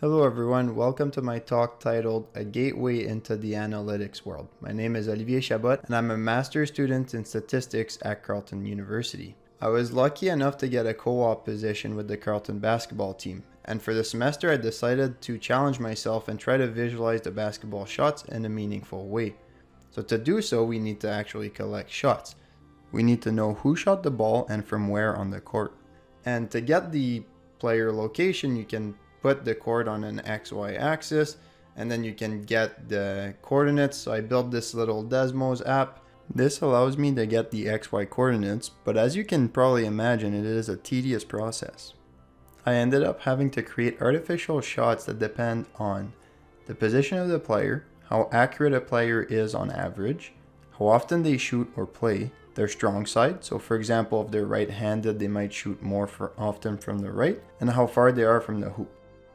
Hello everyone, welcome to my talk titled A Gateway into the Analytics World. My name is Olivier Chabot and I'm a master's student in statistics at Carleton University. I was lucky enough to get a co-op position with the Carleton basketball team, and for the semester I decided to challenge myself and try to visualize the basketball shots in a meaningful way. So to do so, we need to actually collect shots. We need to know who shot the ball and from where on the court. And to get the player location, you can put the court on an XY axis and then you can get the coordinates. So I built this little Desmos app. This allows me to get the XY coordinates, but as you can probably imagine, it is a tedious process. I ended up having to create artificial shots that depend on the position of the player, how accurate a player is on average, how often they shoot or play, their strong side. So for example, if they're right-handed, they might shoot more often from the right, and how far they are from the hoop.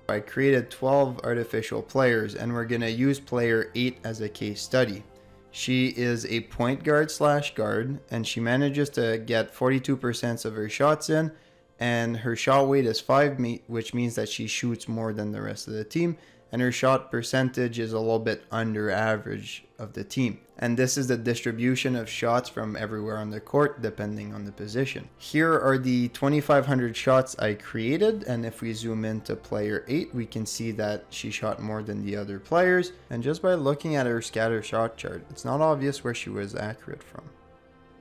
I created 12 artificial players and we're going to use player 8 as a case study. She is a point guard / guard and she manages to get 42% of her shots in, and her shot weight is 5, which means that she shoots more than the rest of the team, and her shot percentage is a little bit under average of the team. And this is the distribution of shots from everywhere on the court depending on the position. Here are the 2,500 shots I created, and if we zoom into player 8, we can see that she shot more than the other players, and just by looking at her scatter shot chart, it's not obvious where she was accurate from.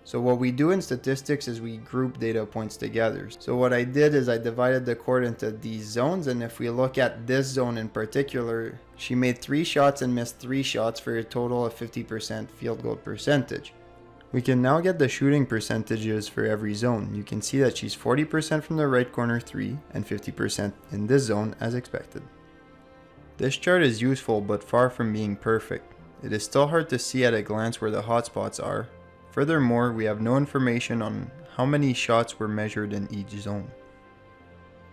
So what we do in statistics is we group data points together. So what I did is I divided the court into these zones, and if we look at this zone in particular, she made 3 shots and missed 3 shots for a total of 50% field goal percentage. We can now get the shooting percentages for every zone. You can see that she's 40% from the right corner 3 and 50% in this zone as expected. This chart is useful but far from being perfect. It is still hard to see at a glance where the hotspots are. Furthermore, we have no information on how many shots were measured in each zone.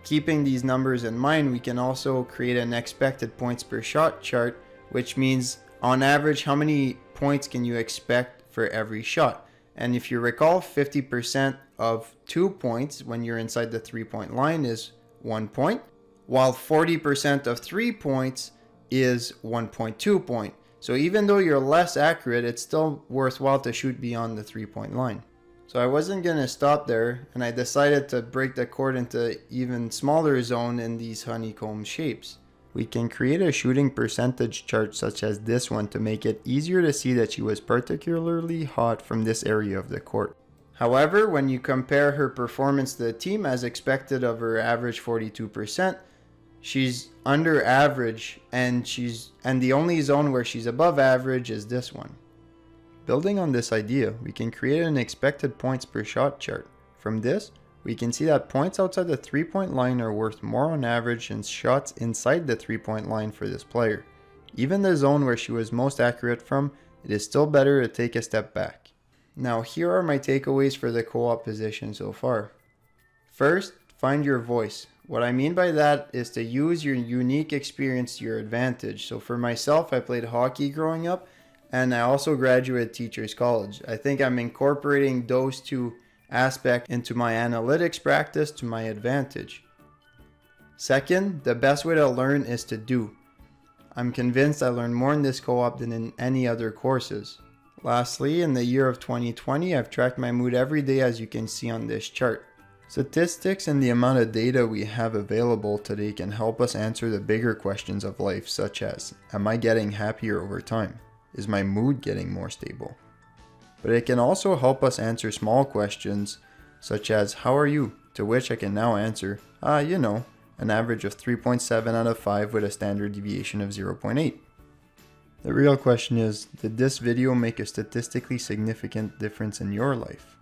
Keeping these numbers in mind, we can also create an expected points per shot chart, which means on average how many points can you expect for every shot. And if you recall, 50% of 2 points when you're inside the 3-point line is 1 point, while 40% of 3 points is 1.2 point. So even though you're less accurate, it's still worthwhile to shoot beyond the 3-point line. So I wasn't going to stop there, and I decided to break the court into even smaller zone in these honeycomb shapes. We can create a shooting percentage chart such as this one to make it easier to see that she was particularly hot from this area of the court. However, when you compare her performance to the team as expected of her average 42%, she's under average, and the only zone where she's above average is this one. Building on this idea, we can create an expected points per shot chart. From this, we can see that points outside the 3-point line are worth more on average than shots inside the 3-point line for this player. Even the zone where she was most accurate from, it is still better to take a step back. Now here are my takeaways for the co-op position so far. First, find your voice. What I mean by that is to use your unique experience to your advantage. So for myself, I played hockey growing up, and I also graduated Teachers College. I think I'm incorporating those 2 aspects into my analytics practice to my advantage. Second, the best way to learn is to do. I'm convinced I learned more in this co-op than in any other courses. Lastly, in the year of 2020, I've tracked my mood every day, as you can see on this chart. Statistics and the amount of data we have available today can help us answer the bigger questions of life, such as, am I getting happier over time? Is my mood getting more stable? But it can also help us answer small questions, such as, how are you? To which I can now answer, an average of 3.7 out of 5 with a standard deviation of 0.8. The real question is, did this video make a statistically significant difference in your life?